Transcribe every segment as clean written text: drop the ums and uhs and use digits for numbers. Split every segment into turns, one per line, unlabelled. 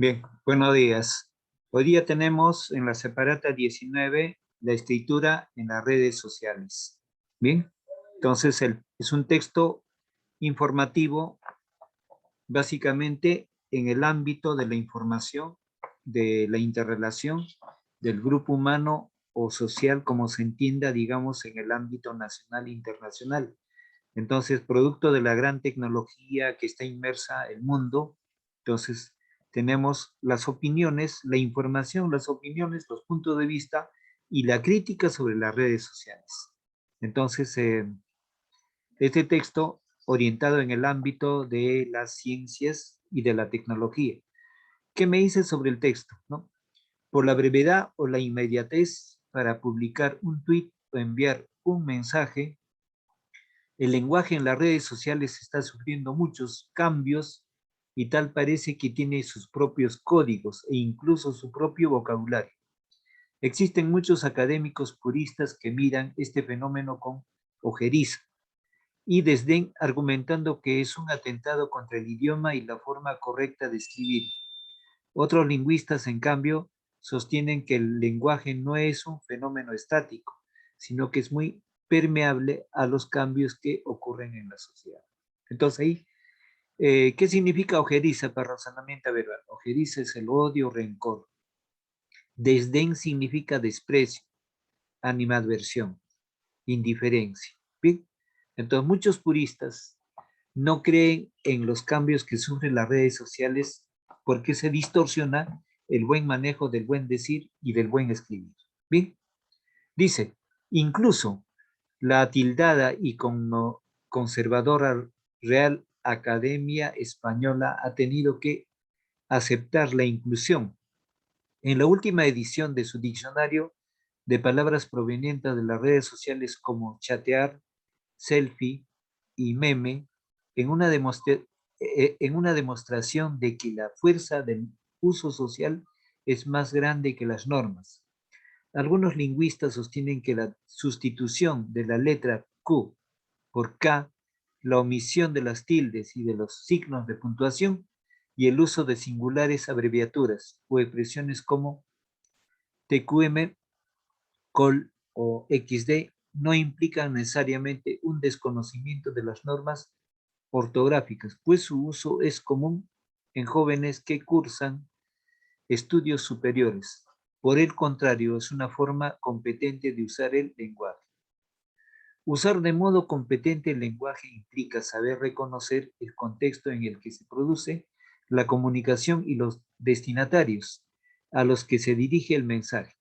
Bien, buenos días. Hoy día tenemos en la separata 19 la escritura en las redes sociales. Bien, entonces es un texto informativo básicamente en el ámbito de la información, de la interrelación del grupo humano o social como se entienda, digamos, en el ámbito nacional e internacional. Entonces, producto de la gran tecnología que está inmersa el mundo, entonces tenemos las opiniones, la información, las opiniones, los puntos de vista y la crítica sobre las redes sociales. Entonces, este texto orientado en el ámbito de las ciencias y de la tecnología. ¿Qué me dice sobre el texto? ¿No? Por la brevedad o la inmediatez para publicar un tweet o enviar un mensaje, el lenguaje en las redes sociales está sufriendo muchos cambios y tal parece que tiene sus propios códigos e incluso su propio vocabulario. Existen muchos académicos puristas que miran este fenómeno con ojeriza y desdén, argumentando que es un atentado contra el idioma y la forma correcta de escribir. Otros lingüistas, en cambio, sostienen que el lenguaje no es un fenómeno estático, sino que es muy permeable a los cambios que ocurren en la sociedad. Entonces ahí, ¿qué significa ojeriza para razonamiento verbal? Ojeriza es el odio, rencor. Desdén significa desprecio, animadversión, indiferencia. ¿Bien? Entonces muchos puristas no creen en los cambios que sufren las redes sociales porque se distorsiona el buen manejo del buen decir y del buen escribir. Bien, dice, incluso la tildada y conservadora Real Academia Española ha tenido que aceptar la inclusión en la última edición de su diccionario de palabras provenientes de las redes sociales como chatear, selfie y meme en una, en una demostración de que la fuerza del uso social es más grande que las normas. Algunos lingüistas sostienen que la sustitución de la letra Q por K, la omisión de las tildes y de los signos de puntuación y el uso de singulares abreviaturas o expresiones como TQM, col o XD no implican necesariamente un desconocimiento de las normas ortográficas, pues su uso es común en jóvenes que cursan estudios superiores. Por el contrario, es una forma competente de usar el lenguaje. Usar de modo competente el lenguaje implica saber reconocer el contexto en el que se produce la comunicación y los destinatarios a los que se dirige el mensaje.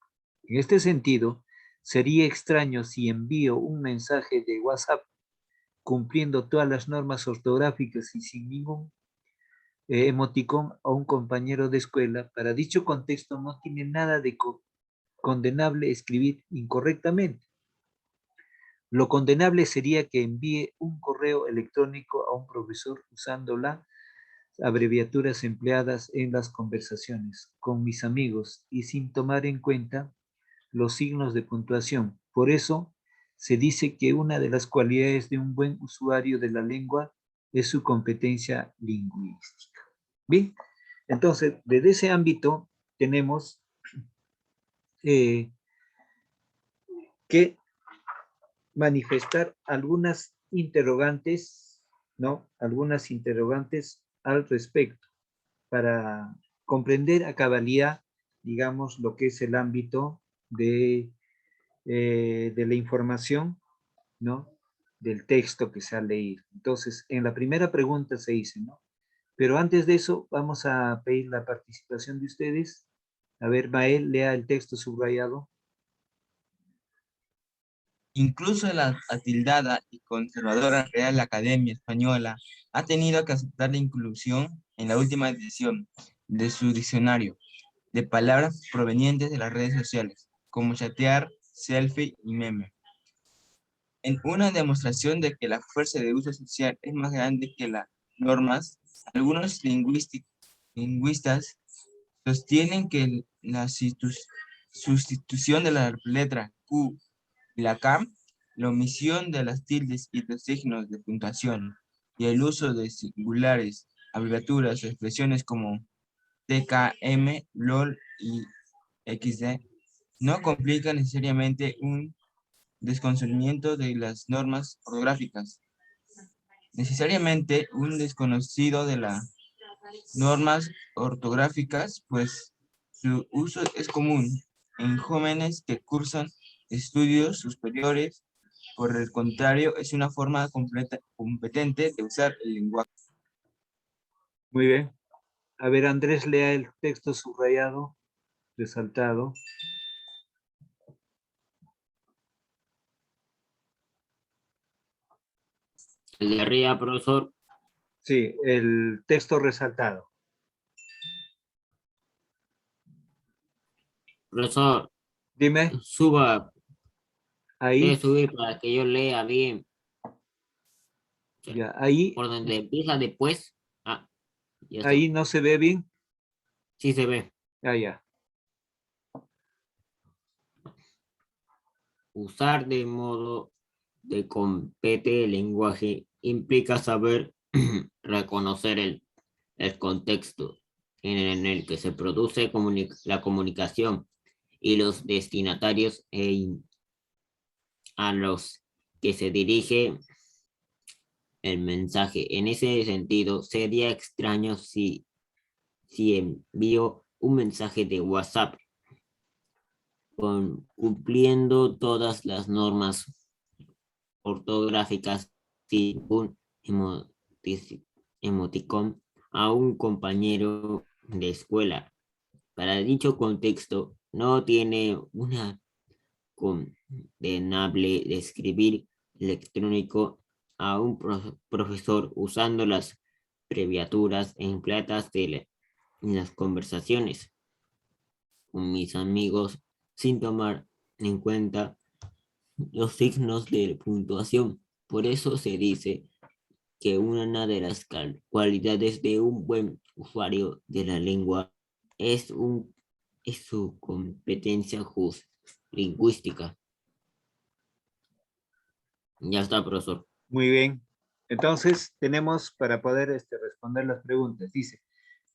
En este sentido, sería extraño si envío un mensaje de WhatsApp cumpliendo todas las normas ortográficas y sin ningún emoticón a un compañero de escuela. Para dicho contexto no tiene nada de condenable escribir incorrectamente. Lo condenable sería que envíe un correo electrónico a un profesor usando las abreviaturas empleadas en las conversaciones con mis amigos y sin tomar en cuenta los signos de puntuación. Por eso se dice que una de las cualidades de un buen usuario de la lengua es su competencia lingüística. Bien, entonces, desde ese ámbito tenemos eh, que manifestar algunas interrogantes, ¿no? Algunas interrogantes al respecto para comprender a cabalidad, digamos, lo que es el ámbito de la información, ¿no? Del texto que se ha leído. Entonces, en la primera pregunta se dice, ¿no? Pero antes de eso, vamos a pedir la participación de ustedes. A ver, Mael, lea el texto subrayado.
Incluso la atildada y conservadora Real Academia Española ha tenido que aceptar la inclusión en la última edición de su diccionario de palabras provenientes de las redes sociales, como chatear, selfie y meme. En una demostración de que la fuerza de uso social es más grande que las normas, algunos lingüistas sostienen que la sustitución de la letra Q y la K, la omisión de las tildes y los signos de puntuación y el uso de singulares, abreviaturas o expresiones como TKM, LOL y XD no complica necesariamente un desconocimiento de las normas ortográficas. Necesariamente un desconocido de las normas ortográficas, pues su uso es común en jóvenes que cursan estudios superiores. Por el contrario, es una forma competente de usar el lenguaje.
Muy bien. A ver, Andrés, lea el texto subrayado, resaltado.
El de arriba, profesor.
Sí, el texto resaltado.
Profesor,
Dime,
suba. Debe
ahí,
subir para que yo lea bien.
ya, ahí,
Por donde empieza después. Ah, ya está.
ahí no se ve bien.
Sí se ve.
Ah, ya.
Usar de modo de compete el lenguaje implica saber reconocer el contexto en el que se produce la comunicación y los destinatarios a los que se dirige el mensaje. En ese sentido, sería extraño si envío un mensaje de WhatsApp cumpliendo todas las normas ortográficas sin un emoticón a un compañero de escuela. Para dicho contexto, no tiene una condenable de escribir electrónico a un profesor usando las abreviaturas empleadas en las conversaciones con mis amigos sin tomar en cuenta los signos de puntuación. Por eso se dice que una de las cualidades de un buen usuario de la lengua es, es su competencia lingüística. Ya está, profesor.
Muy bien. Entonces, tenemos para poder responder las preguntas. Dice,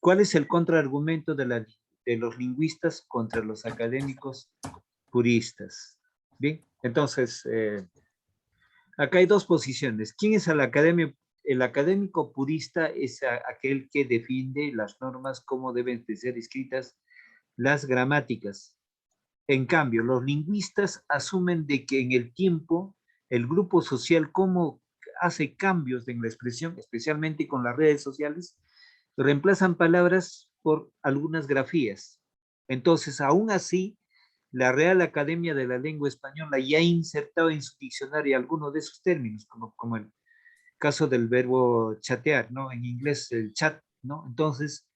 ¿cuál es el contraargumento de los lingüistas contra los académicos puristas? Bien, entonces, acá hay dos posiciones. ¿Quién es el académico? El académico purista es aquel que defiende las normas, cómo deben de ser escritas las gramáticas. En cambio, los lingüistas asumen de que en el tiempo el grupo social, cómo hace cambios en la expresión, especialmente con las redes sociales, reemplazan palabras por algunas grafías. Entonces, aún así, la Real Academia de la Lengua Española ya ha insertado en su diccionario algunos de esos términos, como el caso del verbo chatear, ¿no? En inglés el chat, ¿no? Entonces,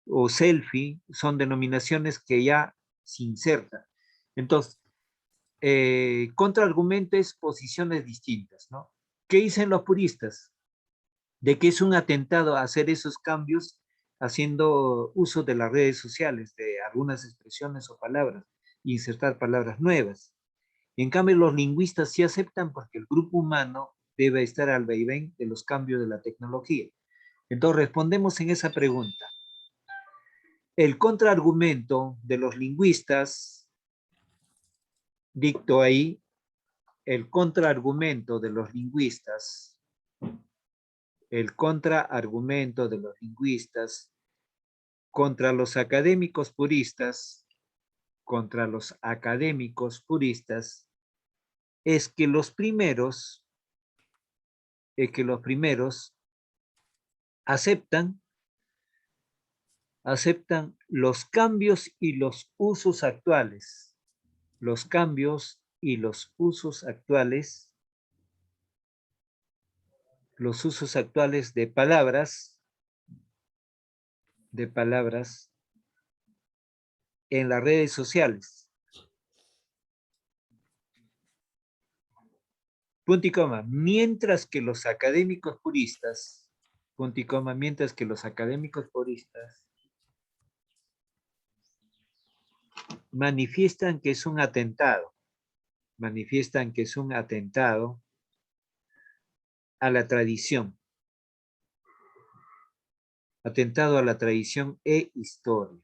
o selfie, son denominaciones que ya se insertan. Entonces, contraargumentos, posiciones distintas, ¿no? ¿Qué dicen los puristas? De que es un atentado hacer esos cambios haciendo uso de las redes sociales, de algunas expresiones o palabras, insertar palabras nuevas. Y en cambio, los lingüistas sí aceptan porque el grupo humano debe estar al vaivén de los cambios de la tecnología. Entonces, respondemos en esa pregunta. El contraargumento de los lingüistas, dicto ahí, el contraargumento de los lingüistas, el contraargumento de los lingüistas contra los académicos puristas, contra los académicos puristas, es que los primeros, aceptan los cambios y los usos actuales, los cambios y los usos actuales de palabras en las redes sociales. Punto y coma. Mientras que los académicos puristas, punto y coma, mientras que los académicos puristas manifiestan que es un atentado a la tradición, atentado a la tradición e historia.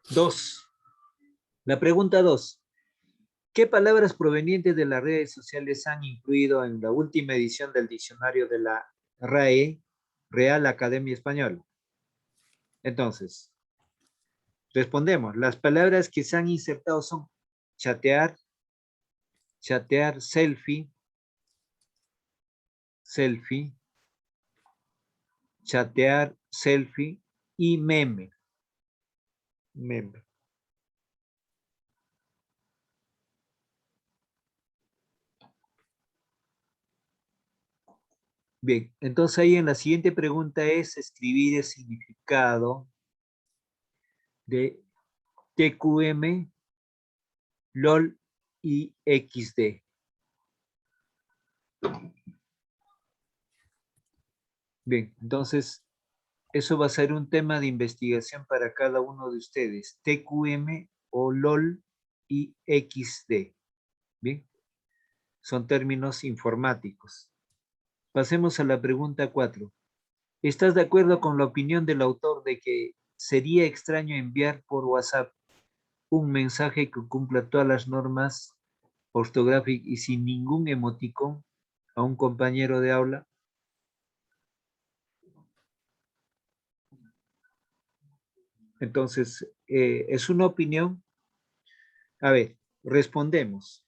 Dos. La pregunta 2. ¿Qué palabras provenientes de las redes sociales han incluido en la última edición del diccionario de la RAE, Real Academia Española? Entonces, respondemos. Las palabras que se han insertado son chatear, selfie, chatear, selfie y meme. Bien, entonces ahí en la siguiente pregunta es escribir el significado de TQM, LOL y XD. Bien, entonces eso va a ser un tema de investigación para cada uno de ustedes. TQM o LOL y XD. Bien, son términos informáticos. Pasemos a la pregunta 4. ¿Estás de acuerdo con la opinión del autor de que sería extraño enviar por WhatsApp un mensaje que cumpla todas las normas ortográficas y sin ningún emoticón a un compañero de aula? Entonces, es una opinión. A ver, respondemos.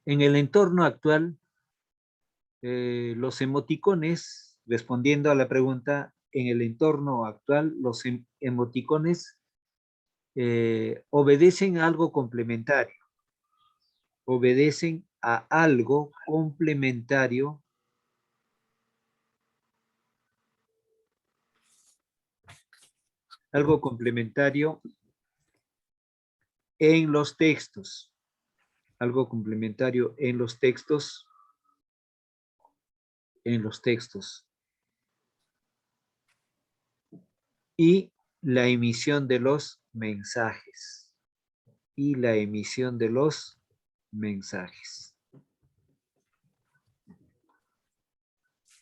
En el entorno actual, los emoticones, respondiendo a la pregunta, en el entorno actual, los emoticones obedecen a algo complementario. Obedecen a algo complementario en los textos. Algo complementario en los textos. Y la emisión de los mensajes.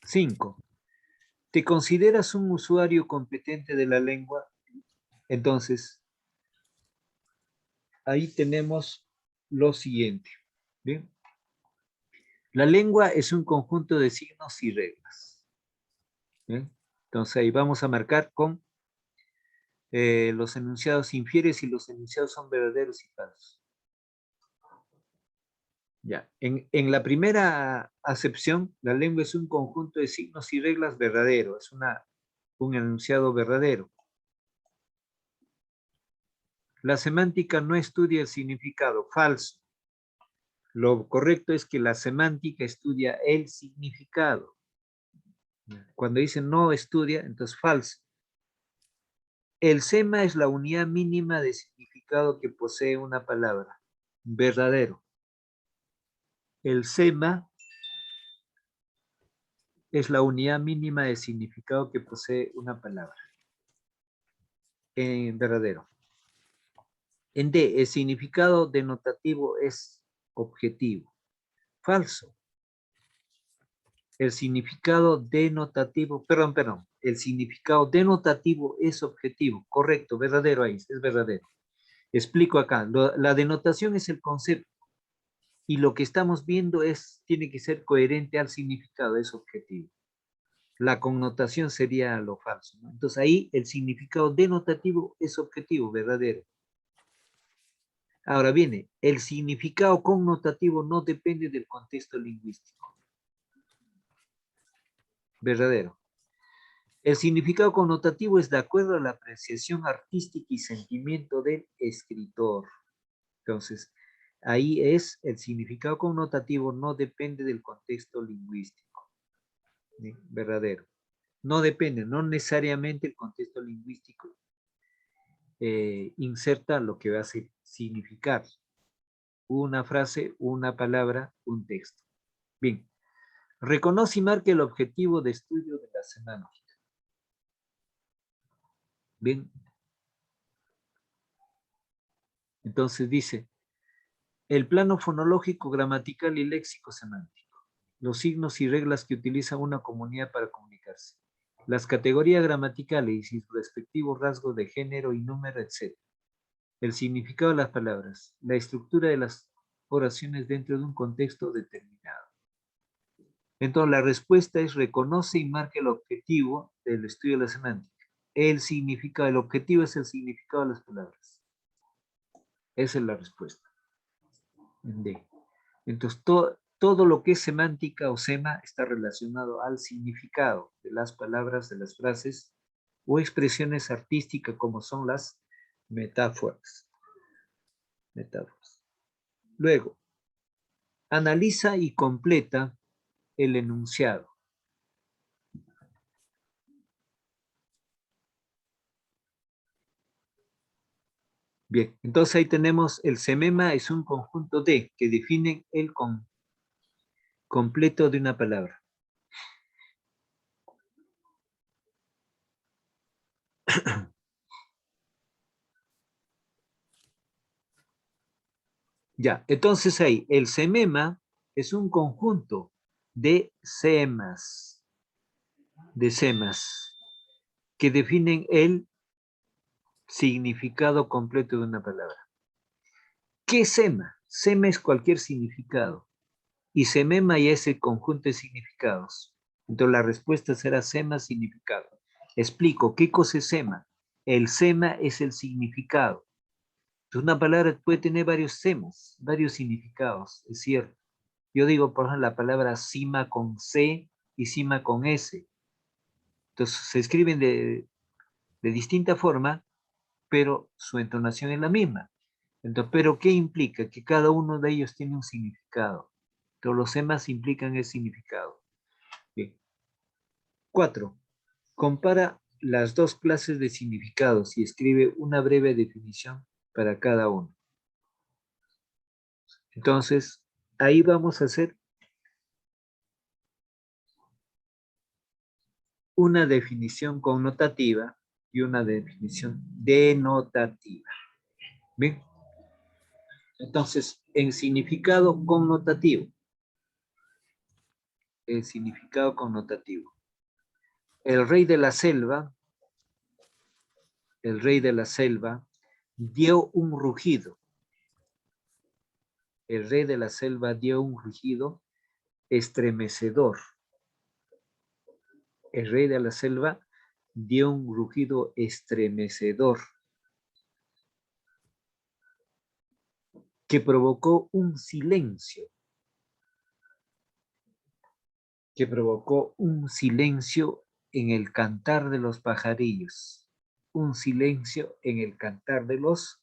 5. ¿Te consideras un usuario competente de la lengua? Entonces, ahí tenemos lo siguiente. ¿Bien? La lengua es un conjunto de signos y reglas. ¿Bien? Entonces ahí vamos a marcar con los enunciados infieres y los enunciados son verdaderos y falsos. Ya. En la primera acepción, la lengua es un conjunto de signos y reglas verdadero, es un enunciado verdadero. La semántica no estudia el significado, falso. Lo correcto es que la semántica estudia el significado. Cuando dicen no estudia, entonces falso. El sema es la unidad mínima de significado que posee una palabra. Verdadero. El sema es la unidad mínima de significado que posee una palabra. Verdadero. En D, el significado denotativo es objetivo. Falso. El significado denotativo, el significado denotativo es objetivo. Correcto, verdadero ahí, es verdadero. Explico acá, la denotación es el concepto y lo que estamos viendo tiene que ser coherente al significado, es objetivo. La connotación sería lo falso, ¿no? Entonces ahí el significado denotativo es objetivo, verdadero. Ahora viene, el significado connotativo no depende del contexto lingüístico. Verdadero. El significado connotativo es de acuerdo a la apreciación artística y sentimiento del escritor. Entonces, ahí es el significado connotativo no depende del contexto lingüístico. ¿Sí? Verdadero. No depende, no necesariamente el contexto lingüístico inserta lo que va a significar una frase, una palabra, un texto. Bien. Reconoce y marque el objetivo de estudio de la semántica. Bien. Entonces dice, el plano fonológico, gramatical y léxico semántico. los signos y reglas que utiliza una comunidad para comunicarse, las categorías gramaticales y sus respectivos rasgos de género y número, etc. El significado de las palabras, la estructura de las oraciones dentro de un contexto determinado. Entonces, la respuesta es reconoce y marca el objetivo del estudio de la semántica. El significado, el objetivo es el significado de las palabras. Esa es la respuesta. En D. Entonces, todo lo que es semántica o sema está relacionado al significado de las palabras, de las frases o expresiones artísticas como son las metáforas. Luego, analiza y completa el enunciado. Bien, entonces ahí tenemos el semema es un conjunto de que definen el completo de una palabra. Ya, entonces ahí el semema es un conjunto de semas, que definen el significado completo de una palabra. ¿Qué sema? Sema es cualquier significado y semema ya es el conjunto de significados. Entonces la respuesta será sema significado. Explico, ¿qué cosa es sema? El sema es el significado. Entonces, una palabra puede tener varios semas, varios significados, es cierto. Yo digo, por ejemplo, la palabra cima con C y cima con S. Entonces se escriben de distinta forma, pero su entonación es la misma. Entonces, ¿pero qué implica? Que cada uno de ellos tiene un significado. Todos los semas implican el significado. Bien. 4. Compara las dos clases de significados y escribe una breve definición para cada uno. Entonces, ahí vamos a hacer una definición connotativa y una definición denotativa. ¿Bien? Entonces, en significado connotativo. El significado connotativo. El rey de la selva dio un rugido. El rey de la selva dio un rugido estremecedor. El rey de la selva dio un rugido estremecedor que provocó un silencio. En el cantar de los pajarillos. Un silencio en el cantar de los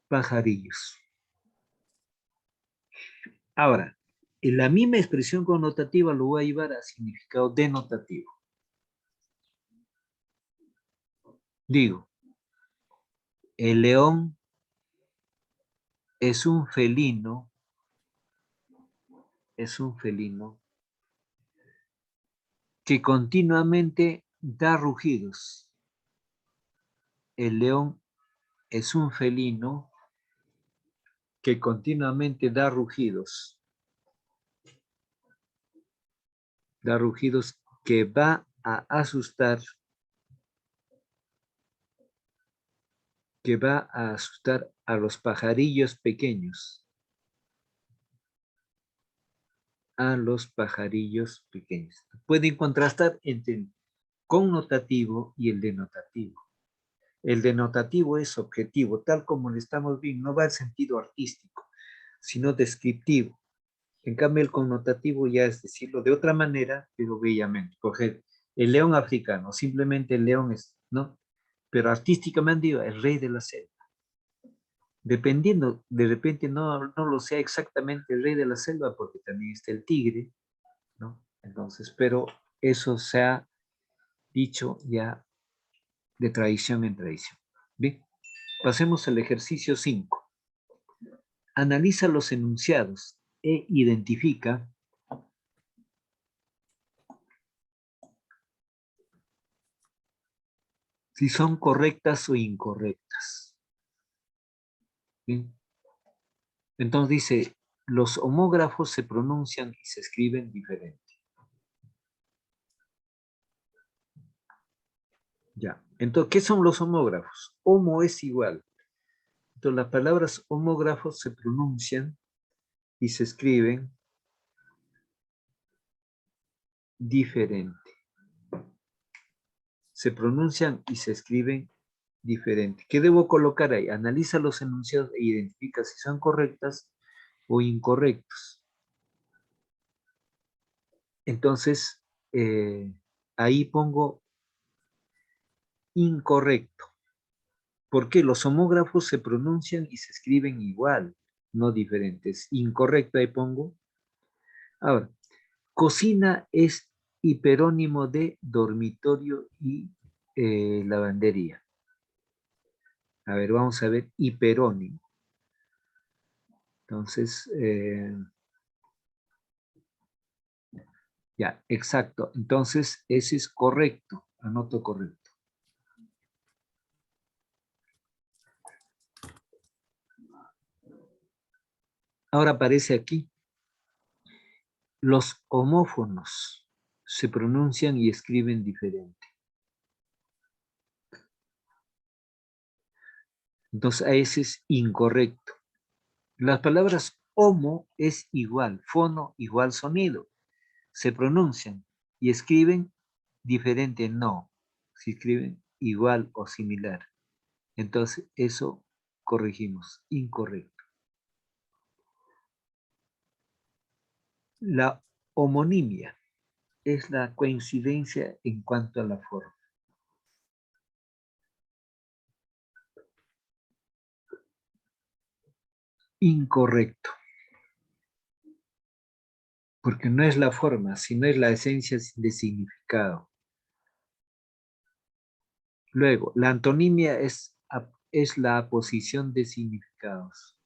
pajarillos. Ahora, en la misma expresión connotativa lo voy a llevar a significado denotativo. Digo, el león es un felino que continuamente da rugidos. El león es un felino que continuamente da rugidos. Da rugidos que va a asustar. A los pajarillos pequeños. A los pajarillos pequeños. Pueden contrastar entre el connotativo y el denotativo. El denotativo es objetivo, tal como lo estamos viendo, no va al sentido artístico, sino descriptivo. En cambio, el connotativo ya es decirlo de otra manera, pero bellamente. Por ejemplo, el león africano, simplemente el león es, ¿no? Pero artísticamente digo, el rey de la selva. Dependiendo, de repente no lo sea exactamente el rey de la selva, porque también está el tigre, ¿no? Entonces, pero eso se ha dicho ya de tradición en tradición. Bien, pasemos al ejercicio 5. Analiza los enunciados e identifica si son correctas o incorrectas. Bien. Entonces dice, los homógrafos se pronuncian y se escriben diferente. Ya, entonces, ¿qué son los homógrafos? Homo es igual. Entonces, las palabras homógrafos se pronuncian y se escriben diferente. Se pronuncian y se escriben diferente. ¿Qué debo colocar ahí? Analiza los enunciados e identifica si son correctas o incorrectos. Entonces, ahí pongo incorrecto. ¿Por qué? Los homógrafos se pronuncian y se escriben igual, no diferentes. Incorrecto, ahí pongo. Ahora, cocina es hiperónimo de dormitorio y lavandería. A ver, vamos a ver hiperónimo. Entonces, ya, exacto. Entonces, ese es correcto. Anoto correcto. Ahora aparece aquí. Los homófonos se pronuncian y escriben diferente. Entonces, a ese es incorrecto. Las palabras homo es igual, fono igual sonido. Se pronuncian y escriben diferente, no. Se escriben igual o similar. Entonces, eso corregimos, incorrecto. La homonimia es la coincidencia en cuanto a la forma. Incorrecto. Porque no es la forma, sino es la esencia de significado. Luego, la antonimia es la aposición de significados.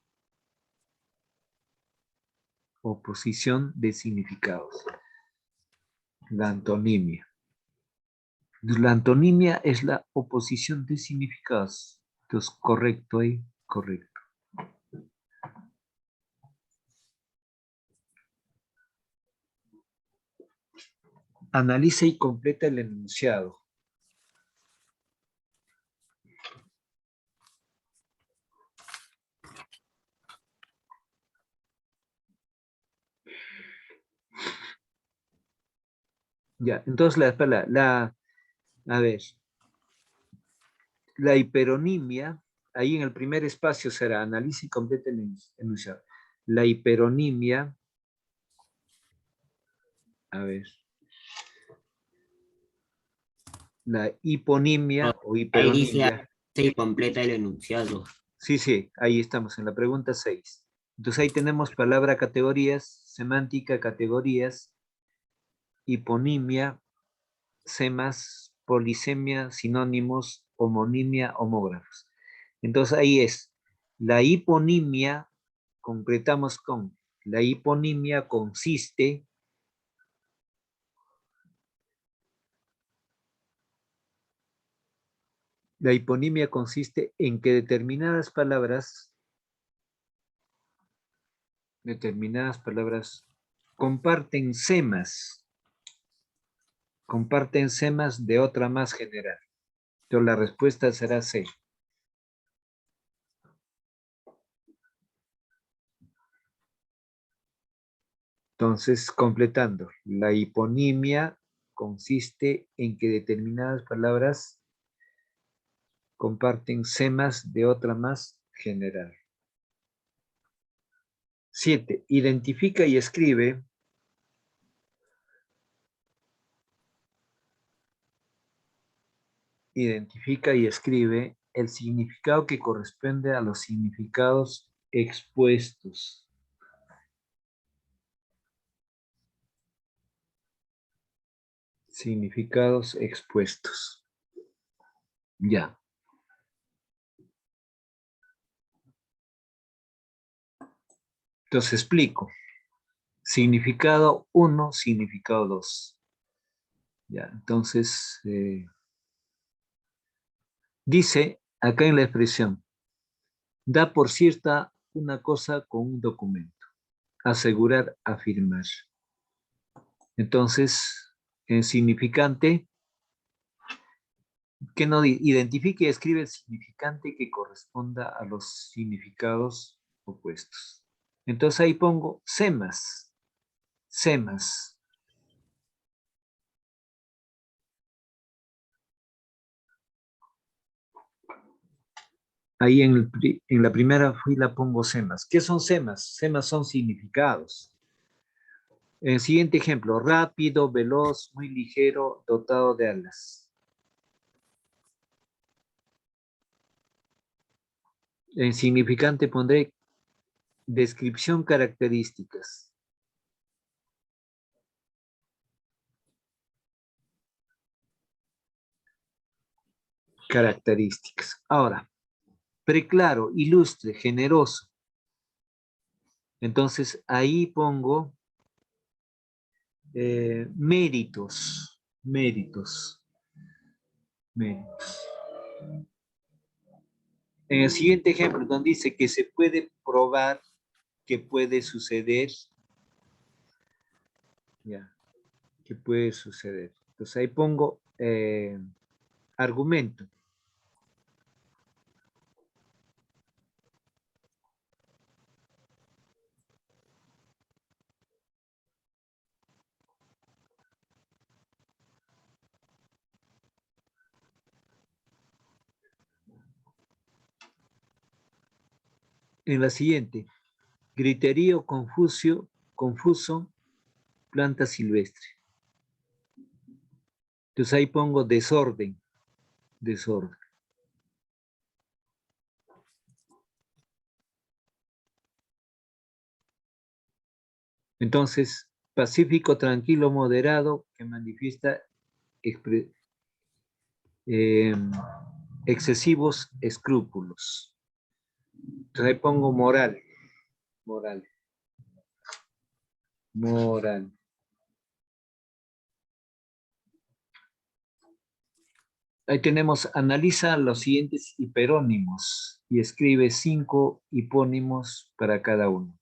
Oposición de significados. La antonimia. La antonimia es la oposición de significados. Entonces, correcto ahí, correcto. Analiza y completa el enunciado. Ya, entonces a ver, la hiperonimia, ahí en el primer espacio será analiza y completa el enunciado. La hiperonimia, a ver, la hiponimia o
Ahí dice,
hiperonimia.
se completa el enunciado.
Sí, ahí estamos en la pregunta 6. Entonces ahí tenemos palabra categorías, semántica categorías, hiponimia, semas, polisemia, sinónimos, homonimia, homógrafos. Entonces ahí es, la hiponimia, concretamos con, la hiponimia consiste en que determinadas palabras comparten semas de otra más general. Entonces la respuesta será C. Entonces, completando, la hiponimia consiste en que determinadas palabras comparten semas de otra más general. 7. Identifica y escribe el significado que corresponde a los significados expuestos. Significados expuestos. Ya. Entonces explico. Significado 1, significado 2. Ya, entonces, dice acá en la expresión, da por cierta una cosa con un documento. asegurar, afirmar. Entonces, en significante, que no identifique y escribe el significante que corresponda a los significados opuestos. Entonces ahí pongo semas, semas. Ahí en la primera fila pongo semas. ¿Qué son semas? Semas son significados. El siguiente ejemplo, rápido, veloz, muy ligero, dotado de alas. En significante pondré descripción, características. Características. Ahora, preclaro, ilustre, generoso. Entonces ahí pongo méritos, méritos, méritos. En el siguiente ejemplo, donde dice que se puede probar que puede suceder, ya, que puede suceder. Entonces ahí pongo argumento. En la siguiente, griterío, confuso, planta silvestre. Entonces ahí pongo desorden, desorden. Entonces, pacífico, tranquilo, moderado, que manifiesta excesivos escrúpulos. Entonces ahí pongo moral, moral, moral. Ahí tenemos, analiza los siguientes hiperónimos y escribe 5 hipónimos para cada uno.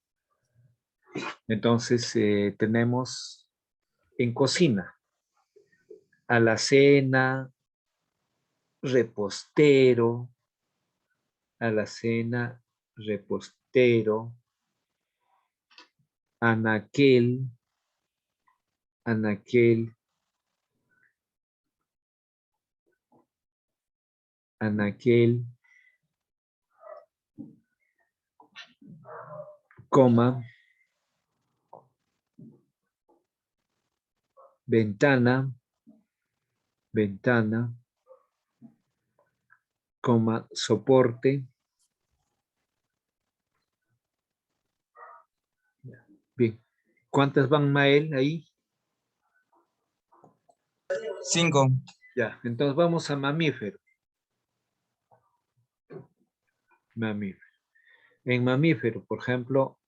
Entonces tenemos en cocina, alacena, repostero, alacena, repostero, anaquel, anaquel, anaquel, coma, ventana, ventana, coma, soporte. Bien. ¿Cuántas van, Mael, ahí?
5.
Ya, entonces vamos a mamífero. Mamífero. En mamífero, por ejemplo,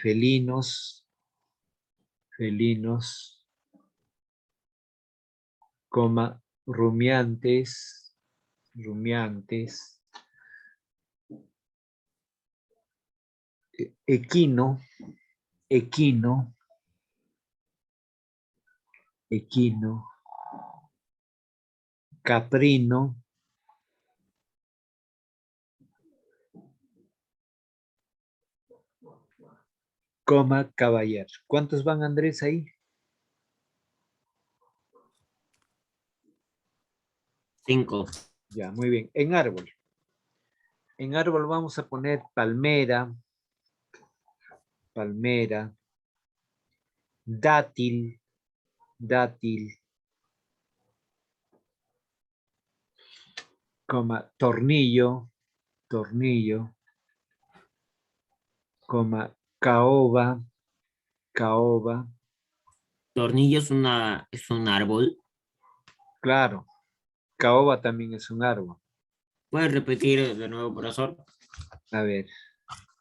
felinos, felinos, coma, rumiantes, rumiantes, equino, equino, equino, caprino, coma, caballero. ¿Cuántos van, Andrés, ahí?
5.
Ya, muy bien. En árbol. En árbol vamos a poner palmera, palmera, dátil, dátil, coma, tornillo, tornillo, coma, caoba, caoba,
Tornillo es un árbol.
claro, caoba también es un árbol.
¿Puedes repetir de nuevo, profesor?
A ver,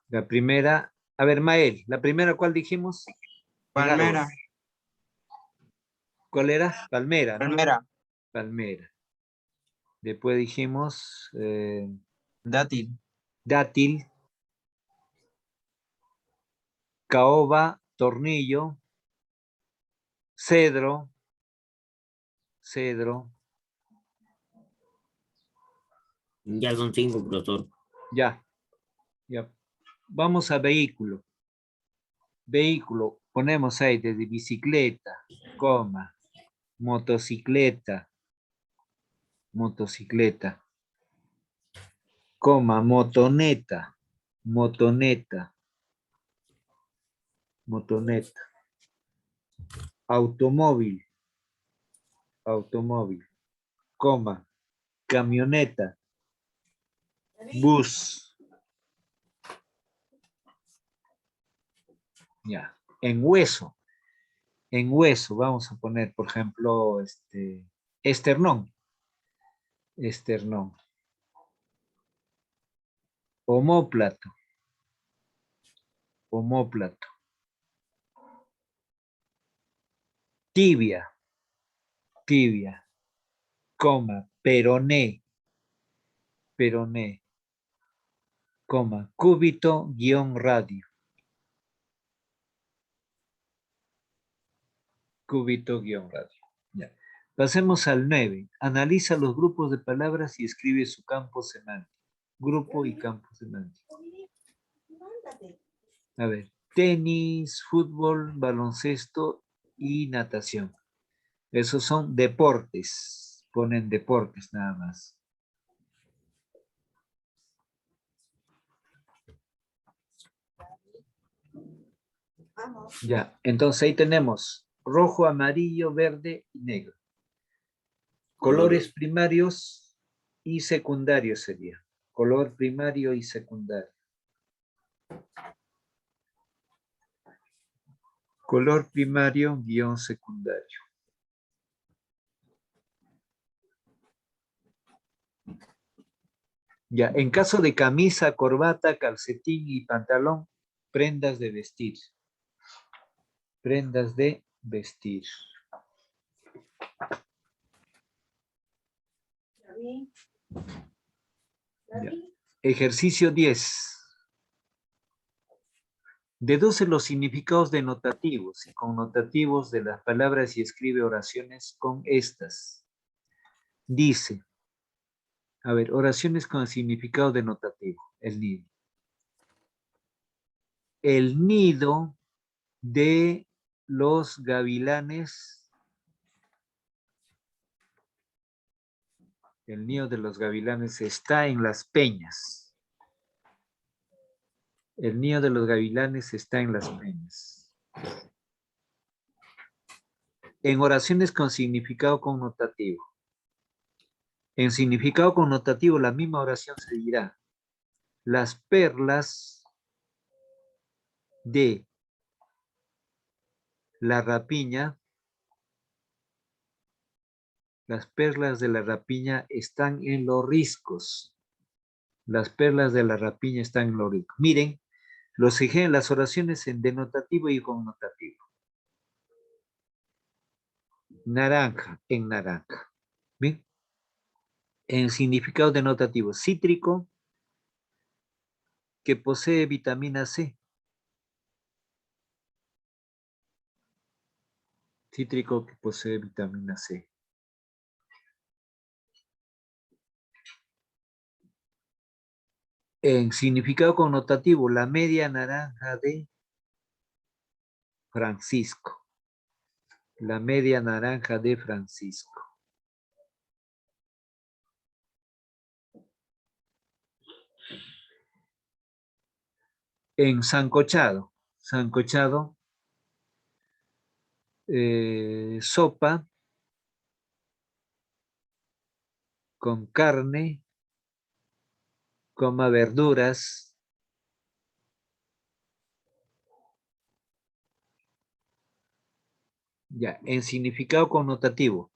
la primera, a ver, Mael, la primera, ¿cuál dijimos? En árbol.
Palmera.
¿Cuál era? Palmera, ¿no?
Palmera.
Palmera. Después dijimos
Dátil.
dátil, caoba, tornillo, cedro, cedro,
Ya son 5, profesor.
ya, ya. Vamos a vehículo. Vehículo, ponemos ahí desde bicicleta, coma, motocicleta, motocicleta, coma, motoneta, motoneta, motoneta, automóvil, automóvil, coma, camioneta, bus. Ya, en hueso, vamos a poner, por ejemplo, esternón, esternón, omóplato, omóplato, tibia, tibia, coma, peroné, peroné, coma, cúbito, guión, radio, cúbito, guión, radio. Ya. Pasemos al 9. Analiza los grupos de palabras y escribe su campo semántico. Grupo y campo semántico. A ver, tenis, fútbol, baloncesto y natación. Esos son deportes. Ponen deportes nada más. Ya, entonces ahí tenemos rojo, amarillo, verde y negro. Colores primarios y secundarios sería. Color primario y secundario. Color primario, guión secundario. Ya, en caso de camisa, corbata, calcetín y pantalón, prendas de vestir. Prendas de vestir. Ya. Ejercicio 10. Deduce los significados denotativos y connotativos de las palabras y escribe oraciones con estas. Dice, a ver, oraciones con significado denotativo, el nido. El nido de los gavilanes, el nido de los gavilanes está en las peñas. El nido de los gavilanes está en las peñas. En oraciones con significado connotativo. En significado connotativo, la misma oración se dirá. Las perlas de la rapiña, las perlas de la rapiña están en los riscos. Las perlas de la rapiña están en los riscos. Miren, los ejemplos, las oraciones en denotativo y connotativo. Naranja, en naranja. ¿Bien? En significado denotativo, cítrico, que posee vitamina C. Cítrico que posee vitamina C. En significado connotativo, la media naranja de Francisco. La media naranja de Francisco. En sancochado. Sancochado. Sopa con carne, coma verduras. Ya, en significado connotativo.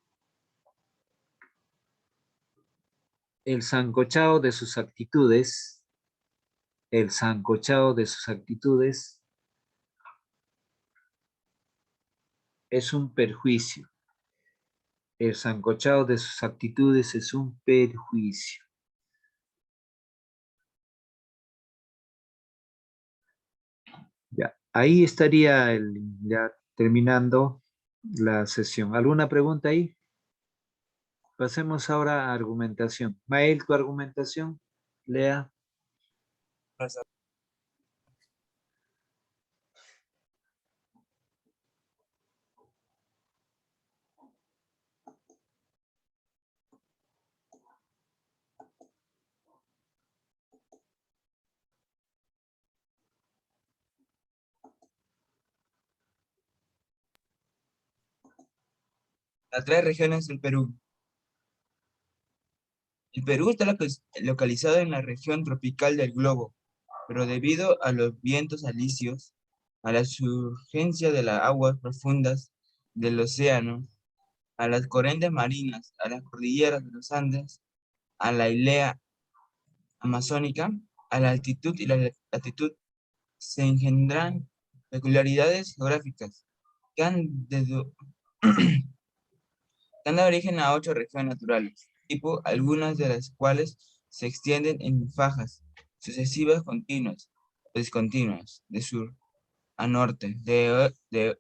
El sancochado de sus actitudes. El sancochado de sus actitudes es un perjuicio. El sancochado de sus actitudes es un perjuicio. Ya. Ahí estaría ya terminando la sesión. ¿Alguna pregunta ahí? Pasemos ahora a argumentación. Mael, tu argumentación. Lea.
Las tres regiones del Perú. El Perú está localizado en la región tropical del globo, pero debido a los vientos alisios, a la surgencia de las aguas profundas del océano, a las corrientes marinas, a las cordilleras de los Andes, a la hilera amazónica, a la altitud y la latitud, se engendran peculiaridades geográficas que que han dado origen a 8 regiones naturales, tipo algunas de las cuales se extienden en fajas sucesivas continuas o discontinuas, de sur a norte, de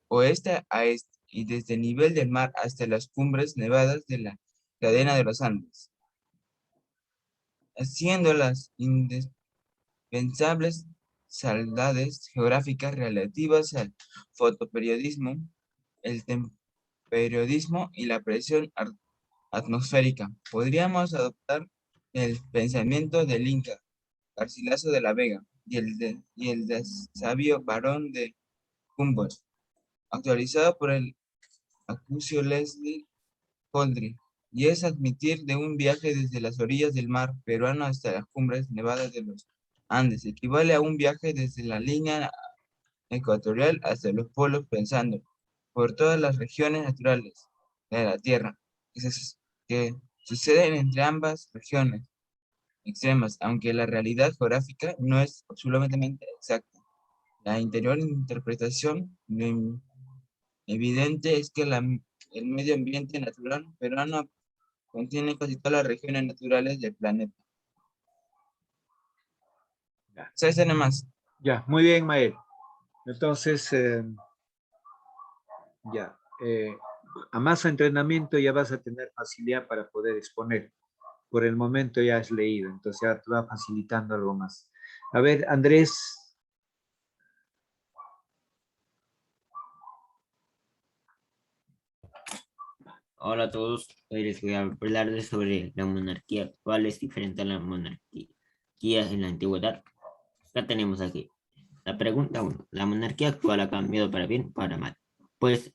oeste a este, y desde el nivel del mar hasta las cumbres nevadas de la cadena de los Andes, haciendo las indispensables salvedades geográficas relativas al fotoperiodismo, el periodismo y la presión atmosférica. Podríamos adoptar el pensamiento del Inca Garcilaso de la Vega y el de sabio Barón de Humboldt, actualizado por el acucio Leslie Holdry, y es admitir de un viaje desde las orillas del mar peruano hasta las cumbres nevadas de los Andes. Equivale a un viaje desde la línea ecuatorial hasta los polos, pensando por todas las regiones naturales de la Tierra que suceden entre ambas regiones extremas, aunque la realidad geográfica no es absolutamente exacta. La interior interpretación evidente es que el medio ambiente natural peruano contiene casi todas las regiones naturales del planeta.
Ya,
¿Sabes nada más?
ya, muy bien, Mael. Entonces, ya, a más entrenamiento ya vas a tener facilidad para poder exponer. Por el momento ya has leído, entonces ya te va facilitando algo más. A ver, Andrés.
Hola a todos, hoy les voy a hablar sobre la monarquía actual es diferente a la monarquía en la antigüedad. Acá tenemos aquí la pregunta 1. ¿La monarquía actual ha cambiado para bien o para mal? Pues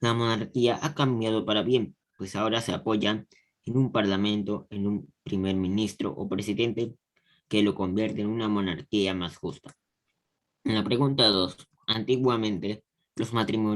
la monarquía ha cambiado para bien, pues ahora se apoya en un parlamento, en un primer ministro o presidente que lo convierte en una monarquía más justa. En la pregunta 2, antiguamente los matrimonios